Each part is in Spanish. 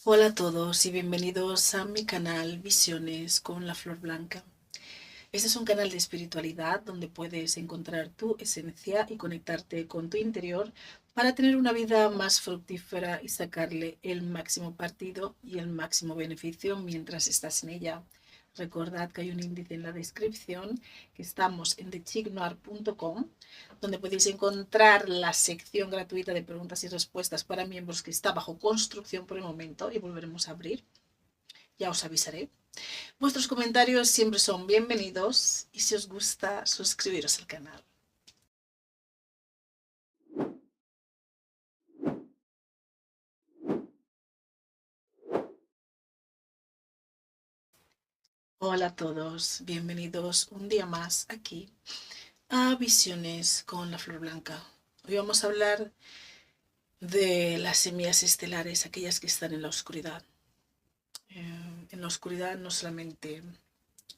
Hola a todos y bienvenidos a mi canal Visiones con la Flor Blanca. Este es un canal de espiritualidad donde puedes encontrar tu esencia y conectarte con tu interior para tener una vida más fructífera y sacarle el máximo partido y el máximo beneficio mientras estás en ella. Recordad que hay un índice en la descripción, que estamos en thechignoir.com, donde podéis encontrar la sección gratuita de preguntas y respuestas para miembros que está bajo construcción por el momento y volveremos a abrir. Ya os avisaré. Vuestros comentarios siempre son bienvenidos y si os gusta, suscribiros al canal. Hola a todos, bienvenidos un día más aquí a Visiones con la Flor Blanca. Hoy vamos a hablar de las semillas estelares, aquellas que están en la oscuridad. En la oscuridad no solamente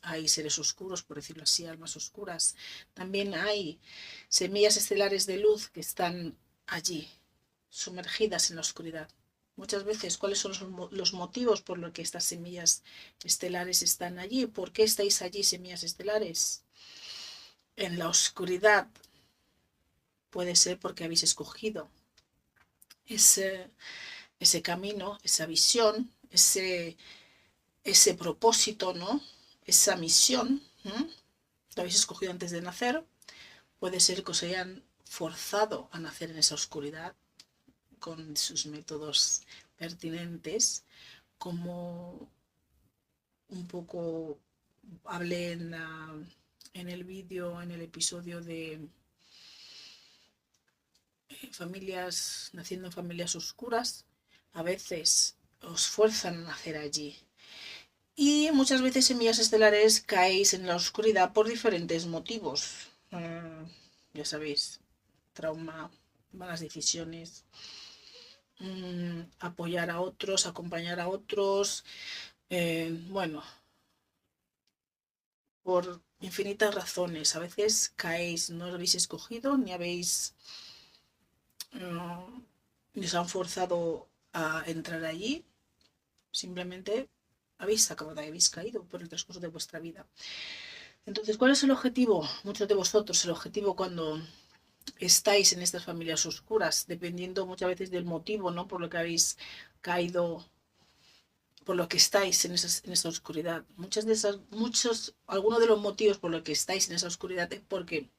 hay seres oscuros, por decirlo así, almas oscuras, también hay semillas estelares de luz que están allí, sumergidas en la oscuridad. Muchas veces, ¿cuáles son los motivos por los que estas semillas estelares están allí? ¿Por qué estáis allí, semillas estelares? En la oscuridad puede ser porque habéis escogido ese, ese camino, esa visión, ese propósito, ¿no? Esa misión. Lo habéis escogido antes de nacer. Puede ser que os hayan forzado a nacer en esa oscuridad con sus métodos pertinentes, como un poco hablé en el vídeo, en el episodio de familias, naciendo en familias oscuras, a veces os fuerzan a nacer allí. Y muchas veces semillas estelares caéis en la oscuridad por diferentes motivos. Ya sabéis, trauma, malas decisiones, apoyar a otros, acompañar a otros, bueno, por infinitas razones. A veces caéis, no lo habéis escogido, ni habéis, ni os han forzado a entrar allí, simplemente habéis caído por el transcurso de vuestra vida. Entonces, ¿cuál es el objetivo? Muchos de vosotros, el objetivo cuando estáis en estas familias oscuras, dependiendo muchas veces del motivo, ¿no? Por lo que habéis caído, por lo que estáis en esa oscuridad. Algunos de los motivos por los que estáis en esa oscuridad es porque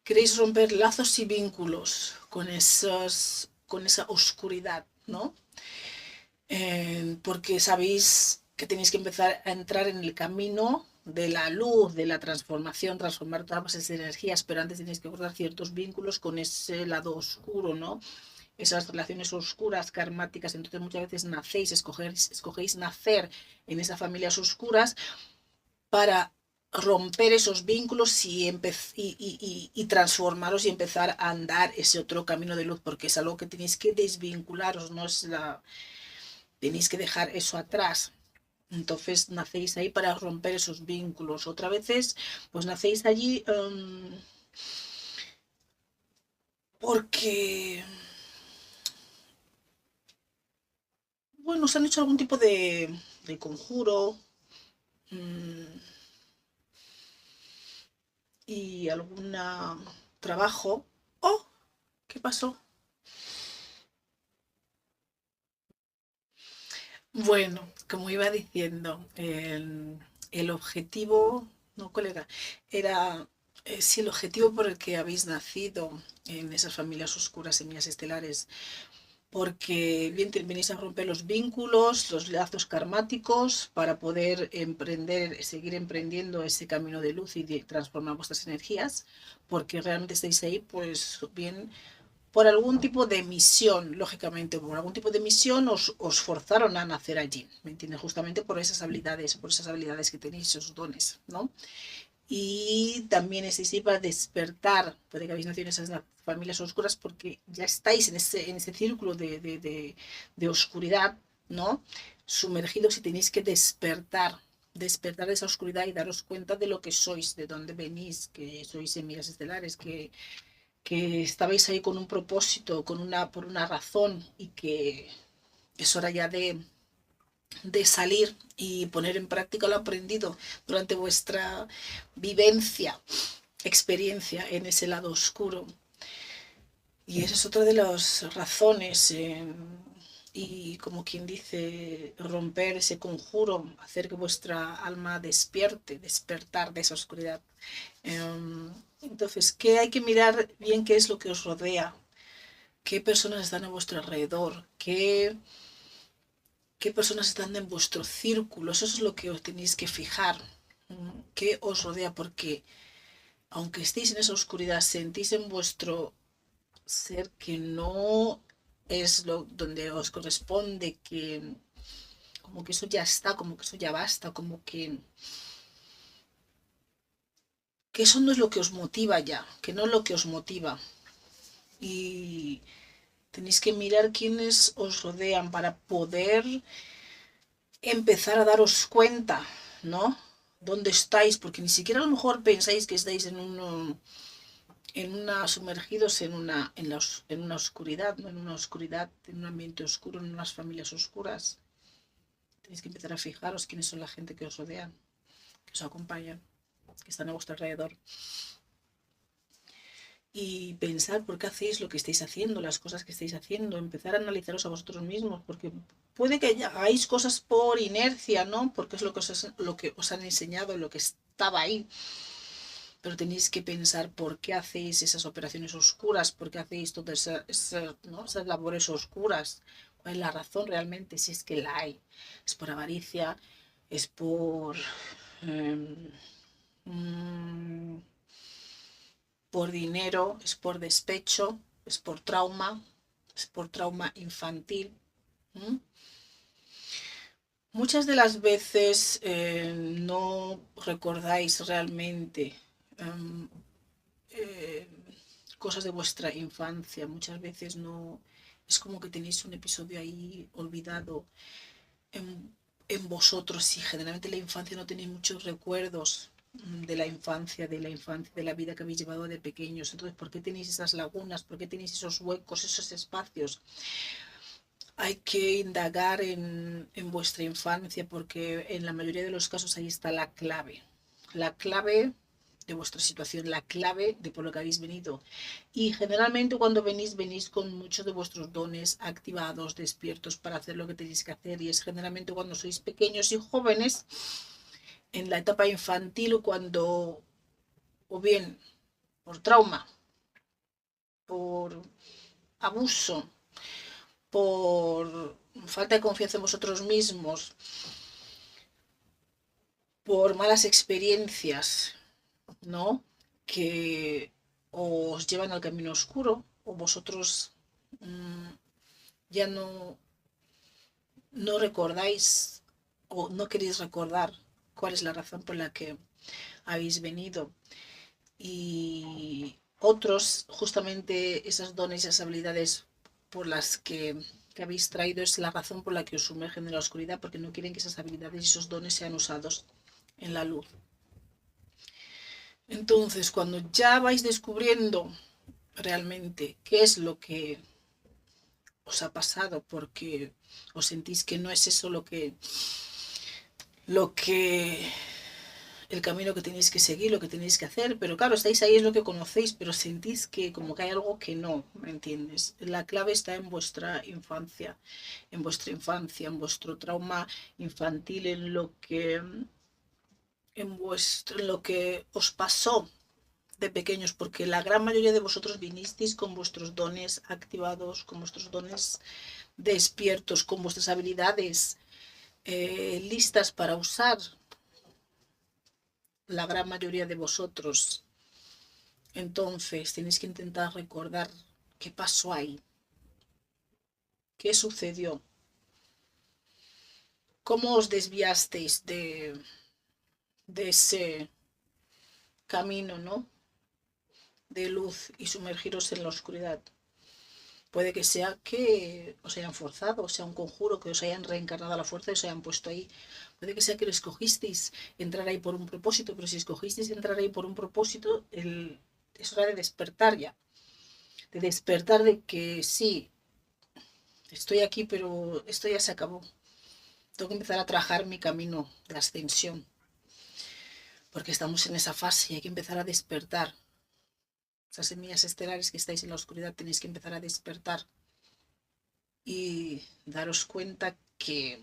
queréis romper lazos y vínculos con esa oscuridad, ¿no? Porque sabéis que tenéis que empezar a entrar en el camino de la luz, de la transformación, transformar todas esas energías, pero antes tenéis que cortar ciertos vínculos con ese lado oscuro, ¿no? Esas relaciones oscuras, karmáticas. Entonces muchas veces escogéis nacer en esas familias oscuras para romper esos vínculos y transformaros y empezar a andar ese otro camino de luz, porque es algo que tenéis que desvincularos, no es tenéis que dejar eso atrás. Entonces nacéis ahí para romper esos vínculos. Otras veces, pues nacéis allí porque, bueno, os han hecho algún tipo de conjuro mmm, y algún trabajo. ¡Oh! ¿Qué pasó? Bueno, como iba diciendo, el objetivo, no, colega, era si el objetivo por el que habéis nacido en esas familias oscuras, semillas estelares, porque bien venís a romper los vínculos, los lazos karmáticos para poder emprender, seguir emprendiendo ese camino de luz y de transformar vuestras energías, porque realmente estáis ahí, pues bien por algún tipo de misión, lógicamente, por algún tipo de misión os forzaron a nacer allí, ¿me entiendes? Justamente por esas habilidades que tenéis, esos dones, ¿no? Y también estáis ahí para despertar, puede que habéis nacido en esas familias oscuras porque ya estáis en ese círculo de oscuridad, ¿no? Sumergidos y tenéis que despertar de esa oscuridad y daros cuenta de lo que sois, de dónde venís, que sois semillas estelares, que estabais ahí con un propósito, por una razón y que Es hora ya de salir y poner en práctica lo aprendido durante vuestra vivencia, experiencia en ese lado oscuro. Y esa es otra de las razones. Y como quien dice, romper ese conjuro, hacer que vuestra alma despierte, despertar de esa oscuridad. Entonces, ¿qué hay que mirar bien qué es lo que os rodea? ¿Qué personas están a vuestro alrededor? ¿Qué personas están en vuestro círculo? Eso es lo que os tenéis que fijar. ¿Qué os rodea? Porque aunque estéis en esa oscuridad, sentís en vuestro ser que no es lo donde os corresponde, que como que eso ya está, como que eso ya basta, como que eso no es lo que os motiva ya, que no es lo que os motiva. Y tenéis que mirar quiénes os rodean para poder empezar a daros cuenta, ¿no? ¿Dónde estáis? Porque ni siquiera a lo mejor pensáis que estáis en una sumergidos en una oscuridad, ¿no? En una oscuridad, en un ambiente oscuro, en unas familias oscuras. Tenéis que empezar a fijaros quiénes son la gente que os rodean, que os acompañan, que están a vuestro alrededor. Y pensar por qué hacéis lo que estáis haciendo, las cosas que estáis haciendo, empezar a analizaros a vosotros mismos, porque puede que hagáis cosas por inercia, ¿no? Porque es lo que os han enseñado, lo que estaba ahí. Pero tenéis que pensar por qué hacéis esas operaciones oscuras, por qué hacéis todas ¿no? esas labores oscuras, cuál es la razón realmente, si es que la hay. Es por avaricia, es mm, por dinero, es por despecho, es por trauma infantil. ¿Mm? Muchas de las veces no recordáis realmente um, eh, cosas de vuestra infancia. Muchas veces no. Es como que tenéis un episodio ahí olvidado en vosotros y generalmente en la infancia no tenéis muchos recuerdos de la infancia, de la vida que habéis llevado de pequeños. Entonces, ¿por qué tenéis esas lagunas? ¿Por qué tenéis esos huecos, esos espacios? Hay que indagar en vuestra infancia porque en la mayoría de los casos ahí está la clave de vuestra situación, la clave de por lo que habéis venido. Y generalmente cuando venís con muchos de vuestros dones activados, despiertos para hacer lo que tenéis que hacer. Y es generalmente cuando sois pequeños y jóvenes, en la etapa infantil, cuando, o bien por trauma, por abuso, por falta de confianza en vosotros mismos, por malas experiencias, ¿no? Que os llevan al camino oscuro o vosotros mmm, ya no recordáis o no queréis recordar cuál es la razón por la que habéis venido. Y otros, justamente esas dones y esas habilidades por las que habéis traído es la razón por la que os sumergen en la oscuridad, porque no quieren que esas habilidades y esos dones sean usados en la luz. Entonces, cuando ya vais descubriendo realmente qué es lo que os ha pasado, porque os sentís que no es eso lo que el camino que tenéis que seguir, lo que tenéis que hacer, pero claro, estáis ahí, es lo que conocéis, pero sentís que como que hay algo que no, ¿me entiendes? La clave está en vuestro trauma infantil, en lo que os pasó de pequeños, porque la gran mayoría de vosotros vinisteis con vuestros dones activados, con vuestros dones despiertos, con vuestras habilidades listas para usar, la gran mayoría de vosotros. Entonces tenéis que intentar recordar qué pasó ahí, qué sucedió, cómo os desviasteis de ese camino, ¿no? De luz y sumergiros en la oscuridad. Puede que sea que os hayan forzado, o sea un conjuro, que os hayan reencarnado a la fuerza y os hayan puesto ahí. Puede que sea que lo escogisteis entrar ahí por un propósito, pero si escogisteis entrar ahí por un propósito, es hora de despertar ya. De despertar de que sí, Estoy aquí, pero esto ya se acabó. Tengo que empezar a trabajar mi camino de ascensión, porque estamos en esa fase y hay que empezar a despertar. Esas semillas estelares que estáis en la oscuridad tenéis que empezar a despertar y daros cuenta que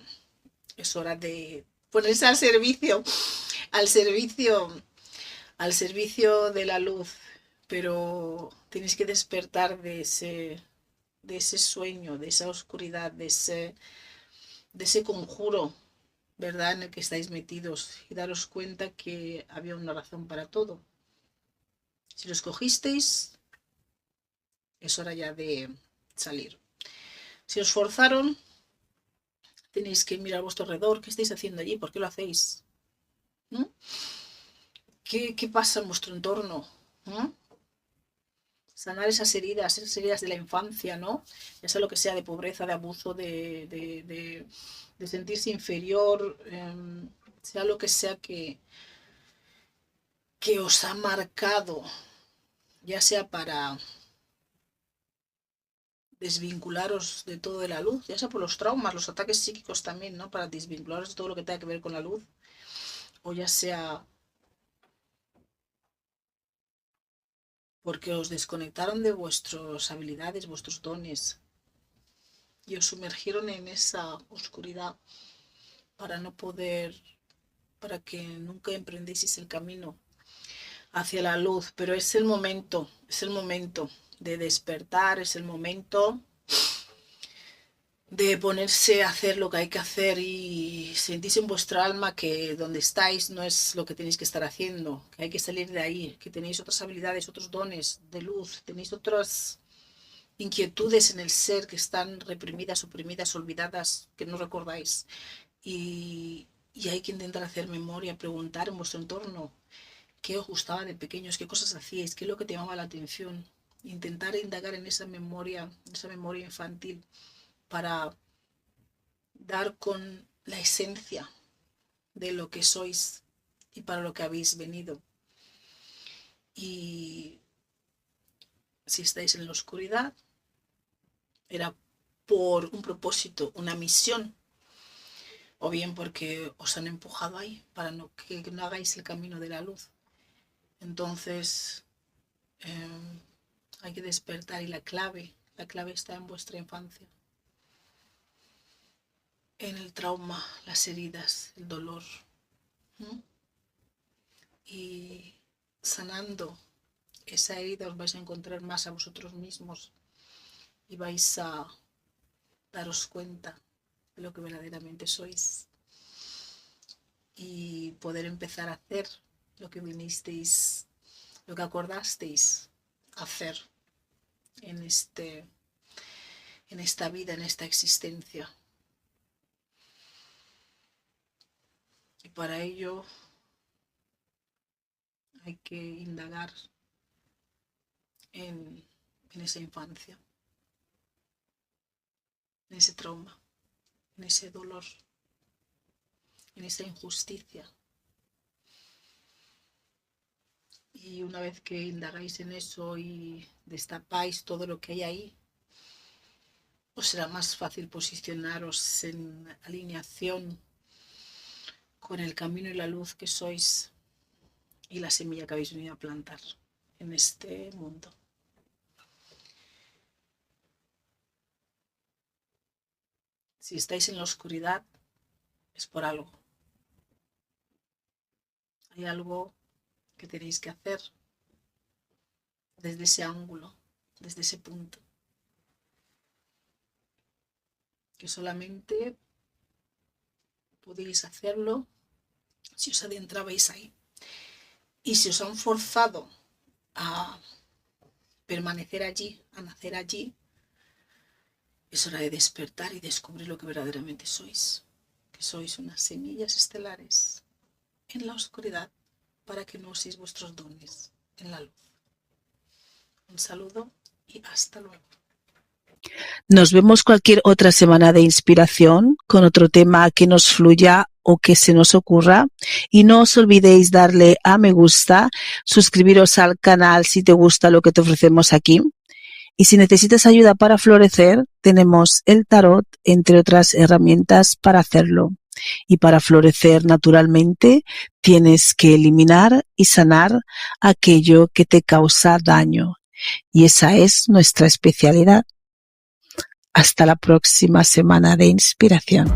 es hora de ponerse al servicio, al servicio de la luz, pero tenéis que despertar de ese sueño, de esa oscuridad, de ese conjuro, ¿verdad?, en el que estáis metidos y daros cuenta que había una razón para todo. Si lo escogisteis, es hora ya de salir. Si os forzaron, tenéis que mirar a vuestro alrededor. ¿Qué estáis haciendo allí? ¿Por qué lo hacéis? ¿Mm? ¿Qué pasa en vuestro entorno? ¿Mm? Sanar esas heridas de la infancia, ¿no? Ya sea lo que sea, de pobreza, de abuso, de sentirse inferior, sea lo que sea que os ha marcado, ya sea para desvincularos de todo de la luz, ya sea por los traumas, los ataques psíquicos también, ¿no? Para desvincularos de todo lo que tenga que ver con la luz, o ya sea porque os desconectaron de vuestras habilidades, vuestros dones, y os sumergieron en esa oscuridad para no poder, para que nunca emprendieseis el camino hacia la luz. Pero es el momento de despertar, es el momento de ponerse a hacer lo que hay que hacer y sentís en vuestra alma que donde estáis no es lo que tenéis que estar haciendo, que hay que salir de ahí, que tenéis otras habilidades, otros dones de luz, tenéis otras inquietudes en el ser que están reprimidas, oprimidas, olvidadas, que no recordáis. Y hay que intentar hacer memoria, preguntar en vuestro entorno qué os gustaba de pequeños, qué cosas hacíais, qué es lo que te llamaba la atención. Intentar indagar en esa memoria infantil para dar con la esencia de lo que sois y para lo que habéis venido. Y si estáis en la oscuridad, era por un propósito, una misión, o bien porque os han empujado ahí para que no hagáis el camino de la luz. Entonces hay que despertar y la clave está en vuestra infancia, en el trauma, las heridas, el dolor. ¿Mm? Y sanando esa herida os vais a encontrar más a vosotros mismos y vais a daros cuenta de lo que verdaderamente sois y poder empezar a hacer lo que vinisteis, lo que acordasteis hacer en esta vida, en esta existencia. Y para ello hay que indagar en esa infancia, en ese trauma, en ese dolor, en esa injusticia. Y una vez que indagáis en eso y destapáis todo lo que hay ahí, os será más fácil posicionaros en alineación con el camino y la luz que sois y la semilla que habéis venido a plantar en este mundo. Si estáis en la oscuridad, es por algo. Hay algo que tenéis que hacer desde ese ángulo, desde ese punto, que solamente podéis hacerlo si os adentrabais ahí. Y si os han forzado a permanecer allí, a nacer allí, es hora de despertar y descubrir lo que verdaderamente sois, que sois unas semillas estelares en la oscuridad para que no uséis vuestros dones en la luz. Un saludo y hasta luego. Nos vemos cualquier otra semana de inspiración con otro tema que nos fluya o que se nos ocurra. Y no os olvidéis darle a me gusta, suscribiros al canal si te gusta lo que te ofrecemos aquí. Y si necesitas ayuda para florecer, tenemos el tarot, entre otras herramientas para hacerlo. Y para florecer naturalmente, tienes que eliminar y sanar aquello que te causa daño. Y esa es nuestra especialidad. Hasta la próxima semana de inspiración.